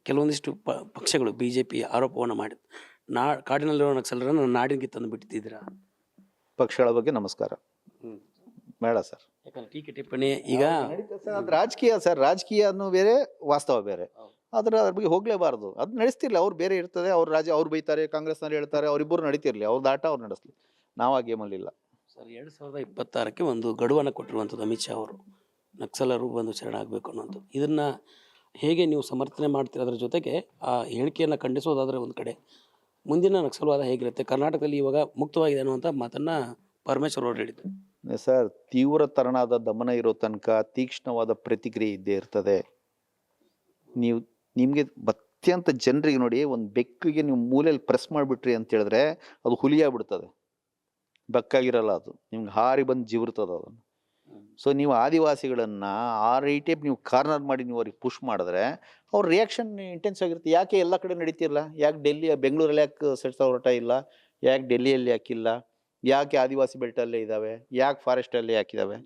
ಕೆಲವೊಂದಿಷ್ಟು ಪಕ್ಷಗಳು BJP ಆರೋಪವನ್ನು ಮಾಡಿದ್ರು. ಕಾಡಿನಲ್ಲಿರುವ ನಕ್ಸಲರನ್ನು ನಾಡಿಗೆ ತಂದು ಬಿಟ್ಟಿದ್ದೀರಾ? ಪಕ್ಷಗಳ ಬಗ್ಗೆ ನಮಸ್ಕಾರ, ಬೇಡ ಸರ್. ಯಾಕಂದ್ರೆ ಟೀಕೆ ಟಿಪ್ಪಣಿ ಈಗ ಅದು ರಾಜಕೀಯ ಸರ್, ರಾಜಕೀಯ ಬೇರೆ, ವಾಸ್ತವ ಬೇರೆ. ಅದ್ರ ಬಗ್ಗೆ ಹೋಗ್ಲೇಬಾರ್ದು. ಅದು ನಡೆಸ್ತಿರ್ಲಿ, ಅವ್ರು ಬೇರೆ ಇರ್ತದೆ, ಅವ್ರು ಅವ್ರು ಬೈತಾರೆ, ಕಾಂಗ್ರೆಸ್ನಲ್ಲಿ ಹೇಳ್ತಾರೆ, ಅವರಿಬ್ಬರು ನಡೀತಿರ್ಲಿ, ಅವ್ರದ್ದು ಆಟ ಅವ್ರು ನಡೆಸ್ಲಿ, ನಾವು ಆ ಗೇಮಲ್ಲಿಲ್ಲ ಸರ್. 2026ಕ್ಕೆ ಒಂದು ಗಡುವನ್ನು ಕೊಟ್ಟಿರುವಂಥದ್ದು ಅಮಿತ್ ಶಾ ಅವರು, ನಕ್ಸಲರು ಬಂದು ಶರಣಾಗಬೇಕು ಅನ್ನೋದು. ಇದನ್ನು ಹೇಗೆ ನೀವು ಸಮರ್ಥನೆ ಮಾಡ್ತೀರ? ಅದರ ಜೊತೆಗೆ ಆ ಹೇಳಿಕೆಯನ್ನು ಖಂಡಿಸೋದಾದರೆ ಒಂದು ಕಡೆ, ಮುಂದಿನ ನಕ್ಸಲವಾದ ಹೇಗಿರುತ್ತೆ ಕರ್ನಾಟಕದಲ್ಲಿ ಇವಾಗ ಮುಕ್ತವಾಗಿದೆ ಅನ್ನುವಂಥ ಮಾತನ್ನು ಪರಮೇಶ್ವರ್ ಅವರು ಹೇಳಿದರು. ಸರ್, ತೀವ್ರ ತರನಾದ ದಮನ ಇರೋ ತನಕ ತೀಕ್ಷ್ಣವಾದ ಪ್ರತಿಕ್ರಿಯೆ ಇದ್ದೇ ಇರ್ತದೆ. ನಿಮಗೆ ಅತ್ಯಂತ ಜನರಿಗೆ ನೋಡಿ, ಒಂದು ಬೆಕ್ಕಿಗೆ ನೀವು ಮೂಲೆಯಲ್ಲಿ ಪ್ರೆಸ್ ಮಾಡಿಬಿಟ್ರಿ ಅಂತ ಹೇಳಿದ್ರೆ ಅದು ಹುಲಿಯಾಗ್ಬಿಡ್ತದೆ, ಬೆಕ್ಕಾಗಿರಲ್ಲ ಅದು, ನಿಮ್ಗೆ ಹಾರಿ ಬಂದು ಜಿವರ್ತದೆ ಅದನ್ನು. ಸೊ ನೀವು ಆದಿವಾಸಿಗಳನ್ನು ಆ ಟೈಪ್ ನೀವು ಕಾರ್ನರ್ ಮಾಡಿ ನೀವು ಅವ್ರಿಗೆ ಪುಷ್ ಮಾಡಿದ್ರೆ ಅವ್ರ ರಿಯಾಕ್ಷನ್ ಇಂಟೆನ್ಸ್ ಆಗಿರುತ್ತೆ. ಯಾಕೆ ಎಲ್ಲ ಕಡೆ ನಡೀತಿರಲ್ಲ? ಯಾಕೆ ಬೆಂಗಳೂರಲ್ಲಿ ಯಾಕೆ ಸೆಟ್ಸ್ ಹೊರಟ ಇಲ್ಲ? ಯಾಕೆ ಡೆಲ್ಲಿಯಲ್ಲಿ ಯಾಕಿಲ್ಲ? ಯಾಕೆ ಆದಿವಾಸಿ ಬೆಲ್ಟಲ್ಲೇ ಇದ್ದಾವೆ? ಯಾಕೆ ಫಾರೆಸ್ಟಲ್ಲೇ ಯಾಕಿದ್ದಾವೆ?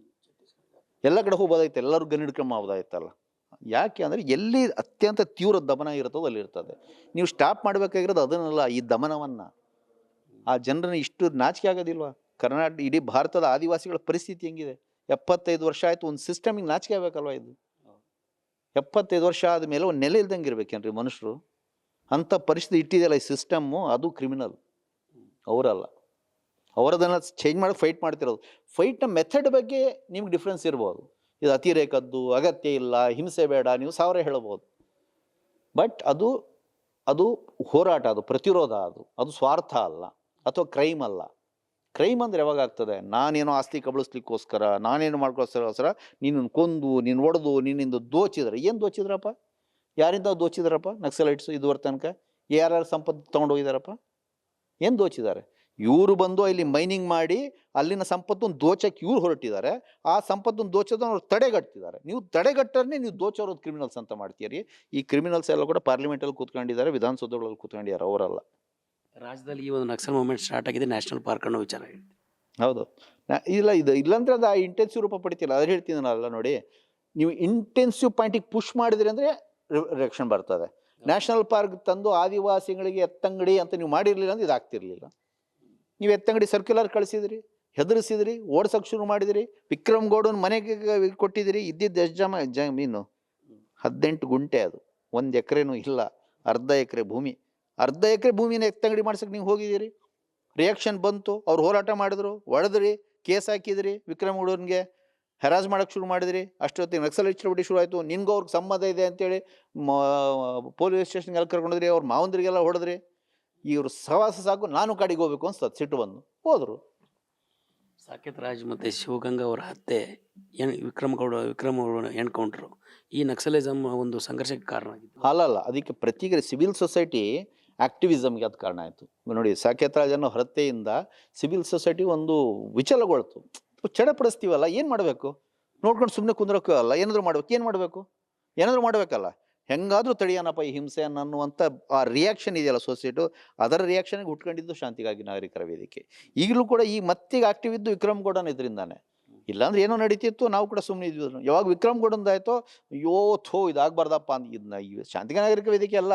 ಎಲ್ಲ ಕಡೆ ಹೋಗ್ಬೋದಾಯ್ತು, ಎಲ್ಲರೂ ಗನ್ ಹಿಡ್ಕೊಂಡು ಮಾಡ್ಬೋದಾಯ್ತಲ್ಲ. ಯಾಕೆ ಅಂದರೆ ಎಲ್ಲಿ ಅತ್ಯಂತ ತೀವ್ರ ದಮನ ಇರ್ತದೋ ಅಲ್ಲಿ ಇರ್ತದೆ. ನೀವು ಸ್ಟಾಪ್ ಮಾಡಬೇಕಾಗಿರೋದು ಅದನ್ನೆಲ್ಲ, ಈ ದಮನವನ್ನು. ಆ ಜನರನ್ನ ಇಷ್ಟು ನಾಚಿಕೆ ಆಗೋದಿಲ್ವಾ? ಕರ್ನಾಟಕ, ಇಡೀ ಭಾರತದ ಆದಿವಾಸಿಗಳ ಪರಿಸ್ಥಿತಿ ಹೆಂಗಿದೆ? 75 ವರ್ಷ ಆಯಿತು, ಒಂದು ಸಿಸ್ಟಮಿಗೆ ನಾಚಿಕೆ ಆಗಬೇಕಲ್ವ ಇದು? 75 ವರ್ಷ ಆದಮೇಲೆ ಒಂದು ನೆಲೆ ಇಲ್ದಂಗೆ ಇರ್ಬೇಕೇನ್ರಿ ಮನುಷ್ಯರು? ಅಂಥ ಪರಿಸ್ಥಿತಿ ಇಟ್ಟಿದೆಯಲ್ಲ ಈ ಸಿಸ್ಟಮ್ಮು, ಅದು ಕ್ರಿಮಿನಲ್, ಅವರಲ್ಲ. ಅವರದನ್ನು ಚೇಂಜ್ ಮಾಡಿ ಫೈಟ್ ಮಾಡ್ತಿರೋದು. ಫೈಟ್ನ ಮೆಥಡ್ ಬಗ್ಗೆ ನಿಮ್ಗೆ ಡಿಫ್ರೆನ್ಸ್ ಇರ್ಬೋದು. ಇದು ಅತಿರೇಕದ್ದು, ಅಗತ್ಯ ಇಲ್ಲ, ಹಿಂಸೆ ಬೇಡ, ನೀವು 1000 ಹೇಳ್ಬೋದು. ಬಟ್ ಅದು ಹೋರಾಟ, ಅದು ಪ್ರತಿರೋಧ, ಅದು ಸ್ವಾರ್ಥ ಅಲ್ಲ, ಅಥವಾ ಕ್ರೈಮ್ ಅಲ್ಲ. ಕ್ರೈಮ್ ಅಂದರೆ ಯಾವಾಗ ಆಗ್ತದೆ? ನಾನೇನೋ ಆಸ್ತಿ ಕಬಳಿಸ್ಲಿಕ್ಕೋಸ್ಕರ, ನಾನೇನು ಮಾಡ್ಕೋಸ್ಕರ ನೀನು ಕೊಂದು, ನೀನು ಒಡೆದು, ನಿನ್ನಿಂದ ದೋಚಿದ್ರೆ. ಏನು ದೋಚಿದ್ರಪ್ಪ? ಯಾರಿಂದ ದೋಚಿದಾರಪ್ಪ ನಕ್ಸಲೈಟ್ಸು ಇದುವರೆ ತನಕ? ಯಾರ್ಯಾರು ಸಂಪತ್ತು ತೊಗೊಂಡೋಗಿದಾರಪ್ಪ? ಏನು ದೋಚಿದ್ದಾರೆ? ಇವರು ಬಂದು ಇಲ್ಲಿ ಮೈನಿಂಗ್ ಮಾಡಿ ಅಲ್ಲಿನ ಸಂಪತ್ತನ್ನು ದೋಚಕ್ಕೆ ಇವ್ರು ಹೊರಟಿದ್ದಾರೆ. ಆ ಸಂಪತ್ತನ್ನು ದೋಚೋದನ್ನು ಅವ್ರು ತಡೆಗಟ್ತಿದ್ದಾರೆ. ನೀವು ತಡೆಗಟ್ಟರೇ ನೀವು ದೋಚೋರು ಕ್ರಿಮಿನಲ್ಸ್ ಅಂತ ಮಾಡ್ತೀರಿ. ಈ ಕ್ರಿಮಿನಲ್ಸ್ ಎಲ್ಲ ಕೂಡ ಪಾರ್ಲಿಮೆಂಟಲ್ಲಿ ಕೂತ್ಕೊಂಡಿದ್ದಾರೆ, ವಿಧಾನಸೌಧಗಳಲ್ಲಿ ಕೂತ್ಕೊಂಡಿದ್ದಾರೆ, ಅವರಲ್ಲ. ರಾಜ್ಯದಲ್ಲಿ ಈ ಒಂದು ನಕ್ಸಲ್ ಮೂವ್ಮೆಂಟ್ ಸ್ಟಾರ್ಟ್ ಆಗಿದೆ, ನ್ಯಾಷನಲ್ ಪಾರ್ಕ್ ಅನ್ನೋ ವಿಚಾರ ಹೇಳಿ. ಹೌದು, ಇಲ್ಲಾಂದ್ರೆ ಅದು ಆ ಇಂಟೆನ್ಸಿವ್ ರೂಪ ಪಡಿತಿಲ್ಲ. ಅದು ಹೇಳ್ತೀನಲ್ಲ ನೋಡಿ, ನೀವು ಇಂಟೆನ್ಸಿವ್ ಪಾಯಿಂಟಿಗೆ ಪುಷ್ ಮಾಡಿದ್ರಿ ಅಂದರೆ ರಿಯಾಕ್ಷನ್ ಬರ್ತದೆ. ನ್ಯಾಷನಲ್ ಪಾರ್ಕ್ ತಂದು ಆದಿವಾಸಿಗಳಿಗೆ ಎತ್ತಂಗಡಿ ಅಂತ ನೀವು ಮಾಡಿರಲಿಲ್ಲ ಅಂದ್ರೆ ಇದಾಗ್ತಿರ್ಲಿಲ್ಲ. ನೀವು ಎತ್ತಂಗಡಿ ಸರ್ಕ್ಯುಲರ್ ಕಳಿಸಿದ್ರಿ, ಹೆದರಿಸಿದ್ರಿ, ಓಡ್ಸೋಕೆ ಶುರು ಮಾಡಿದಿರಿ, ವಿಕ್ರಮ್ ಗೌಡನ ಮನೆಗೆ ಕೊಟ್ಟಿದ್ದೀರಿ. ಇದ್ದಿದ್ದು ಎಷ್ಟು ಜಮೀನು? 18 ಗುಂಟೆ, ಅದು 1 ಎಕರೆನೂ ಇಲ್ಲ, ಅರ್ಧ ಎಕರೆ ಭೂಮಿ. ಅರ್ಧ ಎಕರೆ ಭೂಮಿನ ಎತ್ತಂಗಡಿ ಮಾಡ್ಸಕ್ಕೆ ನೀವು ಹೋಗಿದ್ದೀರಿ. ರಿಯಾಕ್ಷನ್ ಬಂತು, ಅವ್ರು ಹೋರಾಟ ಮಾಡಿದ್ರು, ಹೊಡೆದ್ರಿ, ಕೇಸ್ ಹಾಕಿದ್ರಿ, ವಿಕ್ರಮ್ ಗೌಡನ್ಗೆ ಹೆರಾಸ್ ಮಾಡೋಕ್ಕೆ ಶುರು ಮಾಡಿದ್ರಿ. ಅಷ್ಟೊತ್ತಿಗೆ ನಕ್ಸಲೈಟ್ ಚಳವಳಿ ಶುರು ಆಯಿತು. ನಿನ್ಗೂ ಅವ್ರಿಗೆ ಸಂಬಂಧ ಇದೆ ಅಂತೇಳಿ ಪೊಲೀಸ್ ಸ್ಟೇಷನ್ಗೆಲ್ಲ ಕರ್ಕೊಂಡ್ರಿ, ಅವ್ರ ಮಾವಂದ್ರಿಗೆಲ್ಲ ಹೊಡೆದ್ರಿ. ಇವರು ಸವಾಸ ಸಾಕು, ನಾನು ಕಾಡಿಗೆ ಹೋಗ್ಬೇಕು ಅನ್ಸ್ತದೆ, ಸಿಟ್ಟು ಬಂದು ಹೋದರು. ಸಾಕೇತ್ ರಾಜ್ ಮತ್ತು ಶಿವಗಂಗಾ ಅವರ ಹತ್ಯೆ, ವಿಕ್ರಮ್ ಗೌಡ ಎನ್ಕೌಂಟ್ರು, ಈ ನಕ್ಸಲಿಸಮ್ ಒಂದು ಸಂಘರ್ಷಕ್ಕೆ ಕಾರಣ ಆಗಿತ್ತು. ಅಲ್ಲ, ಅದಕ್ಕೆ ಪ್ರತಿಕ್ರಿಯೆ ಸಿವಿಲ್ ಸೊಸೈಟಿ ಆಕ್ಟಿವಿಸಮ್ಗೆ ಅದು ಕಾರಣ ಆಯಿತು. ನೋಡಿ, ಸಾಕೇತ್ ರಾಜನ ಹತ್ಯೆಯಿಂದ ಸಿವಿಲ್ ಸೊಸೈಟಿ ಒಂದು ವಿಚಲಗೊಳ್ತು. ಚಡಪಡಿಸ್ತೀವಲ್ಲ, ಏನು ಮಾಡಬೇಕು? ನೋಡ್ಕೊಂಡು ಸುಮ್ಮನೆ ಕುಂದ್ರಕ್ಕೂ ಅಲ್ಲ, ಏನಾದರೂ ಮಾಡ್ಬೇಕು. ಏನು ಮಾಡಬೇಕು? ಏನಾದರೂ ಮಾಡಬೇಕಲ್ಲ. ಹೆಂಗಾದರೂ ತಡೆಯೋಣಪ್ಪ ಈ ಹಿಂಸೆಯನ್ನು ಅನ್ನುವಂಥ ಆ ರಿಯಾಕ್ಷನ್ ಇದೆಯಲ್ಲ ಸೊಸೈಟು, ಅದರ ರಿಯಾಕ್ಷನ್ಗೆ ಹುಟ್ಕೊಂಡಿದ್ದು ಶಾಂತಿಗಾಗಿ ನಾಗರಿಕರ ವೇದಿಕೆ. ಈಗಲೂ ಕೂಡ ಈ ಮತ್ತಿಗೆ ಆಕ್ಟಿವ್ ಇದ್ದು ವಿಕ್ರಮ್ ಗೌಡನ ಇದರಿಂದಾನೆ. ಇಲ್ಲಾಂದ್ರೆ ಏನೋ ನಡೀತಿತ್ತು, ನಾವು ಕೂಡ ಸುಮ್ಮನೆ ಇದ್ವಿ. ಯಾವಾಗ ವಿಕ್ರಮ್ ಗೌಡಂದಾಯ್ತೋ, ಅಯ್ಯೋ ಇದಾಗಬಾರ್ದಪ್ಪ ಅಂತ ಇದನ್ನ ಶಾಂತಿಕ ನಾಗರಿಕ ವೇದಿಕೆ ಅಲ್ಲ,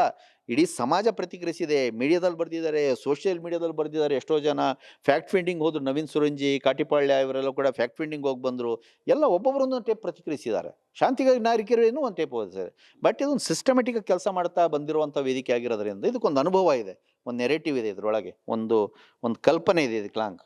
ಇಡೀ ಸಮಾಜ ಪ್ರತಿಕ್ರಿಯಿಸಿದೆ. ಮೀಡಿಯಾದಲ್ಲಿ ಬರೆದಿದ್ದಾರೆ, ಸೋಷಿಯಲ್ ಮೀಡಿಯಾದಲ್ಲಿ ಬರೆದಿದ್ದಾರೆ. ಎಷ್ಟೋ ಜನ ಫ್ಯಾಕ್ಟ್ ಫೈಂಡಿಂಗ್ ಹೋದ್ರು, ನವೀನ್ ಸುರಂಜಿ, ಕಾಟಿಪಾಳ್ಯ ಇವರೆಲ್ಲ ಕೂಡ ಫ್ಯಾಕ್ಟ್ ಫೈಂಡಿಂಗ್ ಹೋಗಿ ಬಂದರು. ಎಲ್ಲ ಒಬ್ಬೊಬ್ಬರೊಂದು ಟೈಪ್ ಪ್ರತಿಕ್ರಿಯಿಸಿದ್ದಾರೆ. ಶಾಂತಿಕ ನಾಗರಿಕರೇನು ಒಂದು ಟೈಪ್ ಓದಿದ್ದಾರೆ. ಬಟ್ ಇದೊಂದು ಸಿಸ್ಟಮೆಟಿಕ್ ಕೆಲಸ ಮಾಡ್ತಾ ಬಂದಿರುವಂಥ ವೇದಿಕೆ ಆಗಿರೋದ್ರಿಂದ ಇದಕ್ಕೊಂದು ಅನುಭವ ಇದೆ, ಒಂದು ನೆರೇಟಿವ್ ಇದೆ, ಇದರೊಳಗೆ ಒಂದು ಕಲ್ಪನೆ ಇದೆ. ಇದಕ್ಕೆ ಲಾಂಗ್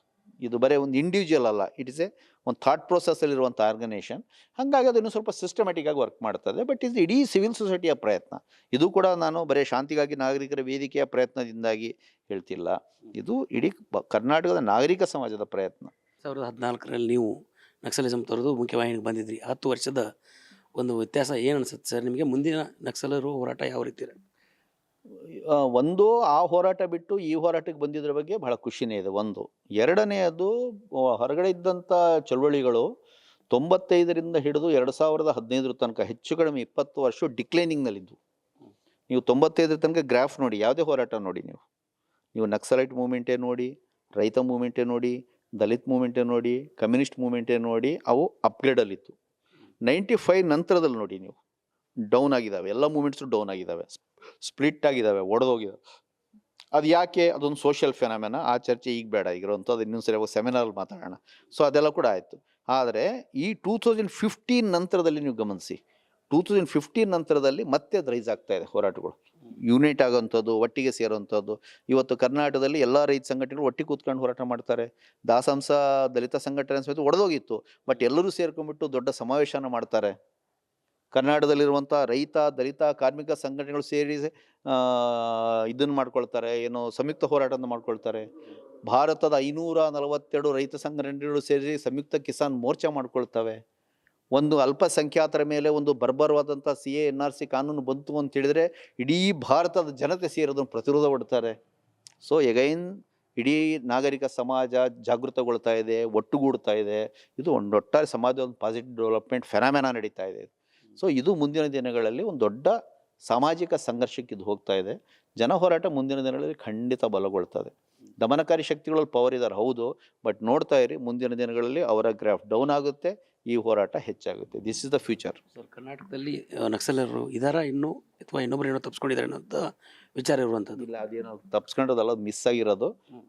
ಇದು ಬರೀ ಒಂದು ಇಂಡಿವಿಜುವಲ್ ಅಲ್ಲ, ಇಟ್ ಇಸ್ ಒಂದು ಥಾಟ್ ಪ್ರೊಸೆಸ್ಸಲ್ಲಿರುವಂಥ ಆರ್ಗನೈಸೇಷನ್. ಹಾಗಾಗಿ ಅದನ್ನು ಸ್ವಲ್ಪ ಸಿಸ್ಟಮೆಟಿಕ್ ಆಗಿ ವರ್ಕ್ ಮಾಡ್ತದೆ. ಬಟ್ ಇದು ಇಡೀ ಸಿವಿಲ್ ಸೊಸೈಟಿಯ ಪ್ರಯತ್ನ. ಇದು ಕೂಡ ನಾನು ಬರೀ ಶಾಂತಿಗಾಗಿ ನಾಗರಿಕರ ವೇದಿಕೆಯ ಪ್ರಯತ್ನದಿಂದಾಗಿ ಹೇಳ್ತಿಲ್ಲ, ಇದು ಇಡೀ ಕರ್ನಾಟಕದ ನಾಗರಿಕ ಸಮಾಜದ ಪ್ರಯತ್ನ. 2014ರಲ್ಲಿ ನೀವು ನಕ್ಸಲಿಸಮ್ ತೊರೆದು ಮುಖ್ಯವಾಹಿನಿಗೆ ಬಂದಿದ್ರಿ. 10 ವರ್ಷದ ಒಂದು ವ್ಯತ್ಯಾಸ ಏನು ಅನಿಸುತ್ತೆ ಸರ್ ನಿಮಗೆ? ಮುಂದಿನ ನಕ್ಸಲರು ಹೋರಾಟ ಯಾವ ರೀತಿ ಇರುತ್ತೆ? ಒಂದು ಆ ಹೋರಾಟ ಬಿಟ್ಟು ಈ ಹೋರಾಟಕ್ಕೆ ಬಂದಿದ್ರ ಬಗ್ಗೆ ಬಹಳ ಖುಷಿನೇ ಇದೆ ಒಂದು. ಎರಡನೆಯದು ಹೊರಗಡೆ ಇದ್ದಂಥ ಚಳವಳಿಗಳು 95ರಿಂದ ಹಿಡಿದು 2015 ತನಕ ಹೆಚ್ಚು ಕಡಿಮೆ 20 ವರ್ಷ ಡಿಕ್ಲೈನಿಂಗ್ನಲ್ಲಿದ್ದು. ನೀವು 95 ತನಕ ಗ್ರಾಫ್ ನೋಡಿ, ಯಾವುದೇ ಹೋರಾಟ ನೋಡಿ, ನೀವು ನಕ್ಸಲೈಟ್ ಮೂವ್ಮೆಂಟೇ ನೋಡಿ, ರೈತ ಮೂವ್ಮೆಂಟೇ ನೋಡಿ, ದಲಿತ್ ಮೂವ್ಮೆಂಟೇ ನೋಡಿ, ಕಮ್ಯುನಿಸ್ಟ್ ಮೂವ್ಮೆಂಟೇ ನೋಡಿ, ಅವು ಅಪ್ಗ್ರೇಡಲ್ಲಿತ್ತು. 95 ನಂತರದಲ್ಲಿ ನೋಡಿ ನೀವು ಡೌನ್ ಆಗಿದ್ದಾವೆ, ಎಲ್ಲ ಮೂವ್ಮೆಂಟ್ಸು ಡೌನ್ ಆಗಿದ್ದಾವೆ, ಸ್ಪ್ಲಿಟ್ ಆಗಿದ್ದಾವೆ, ಒಡೆದೋಗಿದ್ದಾವೆ. ಅದು ಯಾಕೆ? ಅದೊಂದು ಸೋಷಿಯಲ್ ಫೆನಾಮೆನ. ಆ ಚರ್ಚೆ ಈಗ ಬೇಡ, ಈಗಿರೋಂಥದ್ದು ಇನ್ನೊಂದು ಸರಿ ಸೆಮಿನಾರಲ್ಲಿ ಮಾತಾಡೋಣ. ಸೊ ಅದೆಲ್ಲ ಕೂಡ ಆಯಿತು. ಆದರೆ ಈ 2015 ನಂತರದಲ್ಲಿ ನೀವು ಗಮನಿಸಿ, 2015 ನಂತರದಲ್ಲಿ ಮತ್ತೆ ಅದು ರೈಸ್ ಆಗ್ತಾ ಇದೆ ಹೋರಾಟಗಳು, ಯೂನಿಟ್ ಆಗೋವಂಥದ್ದು, ಒಟ್ಟಿಗೆ ಸೇರೋವಂಥದ್ದು. ಇವತ್ತು ಕರ್ನಾಟಕದಲ್ಲಿ ಎಲ್ಲ ರೈತ ಸಂಘಟನೆಗಳು ಒಟ್ಟಿಗೆ ಕೂತ್ಕೊಂಡು ಹೋರಾಟ ಮಾಡ್ತಾರೆ. ದಾಸಂಸ ದಲಿತ ಸಂಘಟನೆ ಸಮೇತ ಒಡೆದೋಗಿತ್ತು, ಬಟ್ ಎಲ್ಲರೂ ಸೇರ್ಕೊಂಡ್ಬಿಟ್ಟು ದೊಡ್ಡ ಸಮಾವೇಶನ ಮಾಡ್ತಾರೆ. ಕರ್ನಾಟಕದಲ್ಲಿರುವಂಥ ರೈತ, ದಲಿತ, ಕಾರ್ಮಿಕ ಸಂಘಟನೆಗಳು ಸೇರಿ ಇದನ್ನು ಮಾಡ್ಕೊಳ್ತಾರೆ, ಏನು ಸಂಯುಕ್ತ ಹೋರಾಟವನ್ನು ಮಾಡ್ಕೊಳ್ತಾರೆ. ಭಾರತದ 542 ರೈತ ಸಂಘಟನೆಗಳು ಸೇರಿ ಸಂಯುಕ್ತ ಕಿಸಾನ್ ಮೋರ್ಚಾ ಮಾಡ್ಕೊಳ್ತವೆ. ಒಂದು ಅಲ್ಪಸಂಖ್ಯಾತರ ಮೇಲೆ ಒಂದು ಬರ್ಬರವಾದಂಥ CA NRC ಕಾನೂನು ಬಂತು ಅಂತ ಹೇಳಿದರೆ ಇಡೀ ಭಾರತದ ಜನತೆ ಸೇರಿ ಅದನ್ನು ಪ್ರತಿರೋಧ ಒಡ್ತಾರೆ. ಸೊ ಎಗೈನ್ ಇಡೀ ನಾಗರಿಕ ಸಮಾಜ ಜಾಗೃತಗೊಳ್ತಾ ಇದೆ, ಒಟ್ಟುಗೂಡ್ತಾ ಇದೆ. ಇದು ಒಂದು ಒಟ್ಟಾರೆ ಸಮಾಜದ ಒಂದು ಪಾಸಿಟಿವ್ ಡೆವಲಪ್ಮೆಂಟ್ ಫೆನಾಮೆನಾ ನಡೀತಾ ಇದೆ. ಸೊ ಇದು ಮುಂದಿನ ದಿನಗಳಲ್ಲಿ ಒಂದು ದೊಡ್ಡ ಸಾಮಾಜಿಕ ಸಂಘರ್ಷಕ್ಕೆ ಇದು ಹೋಗ್ತಾ ಇದೆ. ಜನ ಹೋರಾಟ ಮುಂದಿನ ದಿನಗಳಲ್ಲಿ ಖಂಡಿತ ಬಲಗೊಳ್ತದೆ. ದಮನಕಾರಿ ಶಕ್ತಿಗಳಲ್ಲಿ ಪವರ್ ಇದ್ದಾರೆ ಹೌದು, ಬಟ್ ನೋಡ್ತಾ ಇರಿ, ಮುಂದಿನ ದಿನಗಳಲ್ಲಿ ಅವರ ಗ್ರಾಫ್ ಡೌನ್ ಆಗುತ್ತೆ, ಈ ಹೋರಾಟ ಹೆಚ್ಚಾಗುತ್ತೆ. This is the future. Sir, ಕರ್ನಾಟಕದಲ್ಲಿ ನಕ್ಸಲರು ಇದಾರಾ ಇನ್ನೂ, ಅಥವಾ ಇನ್ನೊಬ್ರು ಏನೋ ತಪ್ಪಿಸ್ಕೊಂಡಿದ್ದಾರೆ ಅನ್ನೋಂಥ ವಿಚಾರ ಇರುವಂಥದ್ದು? ಇಲ್ಲ, ಅದೇನೋ ತಪ್ಸ್ಕೊಂಡದಲ್ಲ, ಅದು ಮಿಸ್ ಆಗಿರೋದು.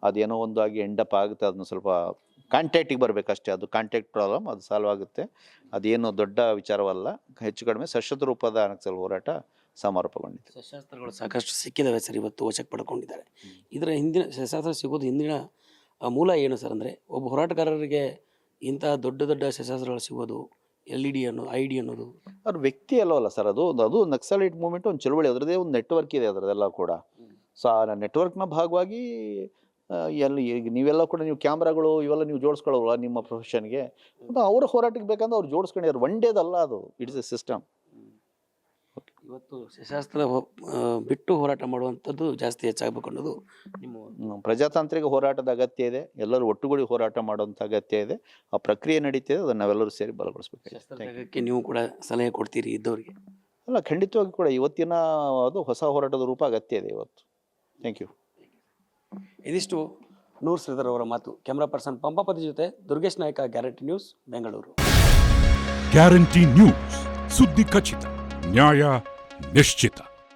ಅದೇನೋ ಒಂದು ಆಗಿ ಎಂಡಪ್ ಆಗುತ್ತೆ, ಅದನ್ನು ಸ್ವಲ್ಪ ಕಾಂಟ್ಯಾಕ್ಟಿಗೆ ಬರಬೇಕಷ್ಟೇ. ಅದು ಕಾಂಟ್ಯಾಕ್ಟ್ ಪ್ರಾಬ್ಲಮ್, ಅದು ಸಾಲ್ವ್ ಆಗುತ್ತೆ. ಅದೇನು ದೊಡ್ಡ ವಿಚಾರವಲ್ಲ. ಹೆಚ್ಚು ಕಡಿಮೆ ಸಶಸ್ತ್ರ ರೂಪದ ನಕ್ಸಲ್ ಹೋರಾಟ ಸಮರ್ಪಗೊಂಡಿದೆ. ಶಸ್ತ್ರಾಸ್ತ್ರಗಳು ಸಾಕಷ್ಟು ಸಿಕ್ಕಿದ್ದಾವೆ ಸರ್, ಇವತ್ತು ವಶಕ್ಕೆ ಪಡ್ಕೊಂಡಿದ್ದಾರೆ. ಇದರ ಹಿಂದಿನ ಶಸ್ತ್ರಾಸ್ತ್ರ ಸಿಗೋದು ಹಿಂದಿನ ಮೂಲ ಏನು ಸರ್? ಅಂದರೆ ಒಬ್ಬ ಹೋರಾಟಗಾರರಿಗೆ ಇಂಥ ದೊಡ್ಡ ದೊಡ್ಡ ಶಸ್ತ್ರಾಸ್ತ್ರಗಳು ಸಿಗೋದು, LED ID ಅನ್ನೋದು ಅವ್ರ ವ್ಯಕ್ತಿ ಅಲ್ಲವಲ್ಲ ಸರ್, ಅದು ನಕ್ಸಲೈಟ್ ಮೂವ್ಮೆಂಟ್ ಒಂದು ಚಳುವಳಿ, ಅದರದೇ ಒಂದು ನೆಟ್ವರ್ಕ್ ಇದೆ ಅದರದೆಲ್ಲ ಕೂಡ. ಸೊ ಆ ನೆಟ್ವರ್ಕ್ನ ಭಾಗವಾಗಿ ಎಲ್ಲಿ ಈಗ ನೀವೆಲ್ಲ ಕೂಡ ನೀವು ಕ್ಯಾಮ್ರಾಗಳು ಇವೆಲ್ಲ ನೀವು ಜೋಡಿಸ್ಕೊಳ್ಳೋಲ್ಲ ನಿಮ್ಮ ಪ್ರೊಫೆಷನ್ಗೆ. ಅವರ ಹೋರಾಟಕ್ಕೆ ಬೇಕಂದ್ರೆ ಅವ್ರು ಜೋಡಿಸ್ಕೊಂಡಿದ್ದಾರೆ. ಒನ್ ಡೇದಲ್ಲ ಅದು, ಇಟ್ಸ್ ಎ ಸಿಸ್ಟಮ್. ಇವತ್ತು ಶಸ್ತ್ರಾಸ್ತ್ರ ಬಿಟ್ಟು ಹೋರಾಟ ಮಾಡುವಂಥದ್ದು ಜಾಸ್ತಿ ಹೆಚ್ಚಾಗಬೇಕು ಅನ್ನೋದು ನಿಮ್ಮ ಪ್ರಜಾತಾಂತ್ರಿಕ ಹೋರಾಟದ ಅಗತ್ಯ ಇದೆ. ಎಲ್ಲರೂ ಒಟ್ಟುಗೂಡಿ ಹೋರಾಟ ಮಾಡುವಂಥ ಅಗತ್ಯ ಇದೆ. ಆ ಪ್ರಕ್ರಿಯೆ ನಡೀತಿದೆ, ಅದನ್ನು ನಾವೆಲ್ಲರೂ ಸೇರಿ ಬಲಗೊಳಿಸ್ಬೇಕು. ಶಸ್ತ್ರಾಸ್ತ್ರಕ್ಕೆ ನೀವು ಕೂಡ ಸಲಹೆ ಕೊಡ್ತೀರಿ ಇದ್ದವರಿಗೆ? ಅಲ್ಲ, ಖಂಡಿತವಾಗಿ ಕೂಡ ಇವತ್ತಿನ ಅದು ಹೊಸ ಹೋರಾಟದ ರೂಪ ಅಗತ್ಯ ಇದೆ ಇವತ್ತು. Thank you. ಇದಿಷ್ಟು ನೂರ್ ಶ್ರೀಧರ್ ಅವರ ಮಾತು. ಕ್ಯಾಮ್ರಾ ಪರ್ಸನ್ ಪಂಪಾಪತಿ ಜೊತೆ Durgesh Naik, guarantee news, Bengaluru. Guarantee news, ಸುದ್ದಿ ಖಚಿತ, ನ್ಯಾಯ ನಿಶ್ಚಿತ.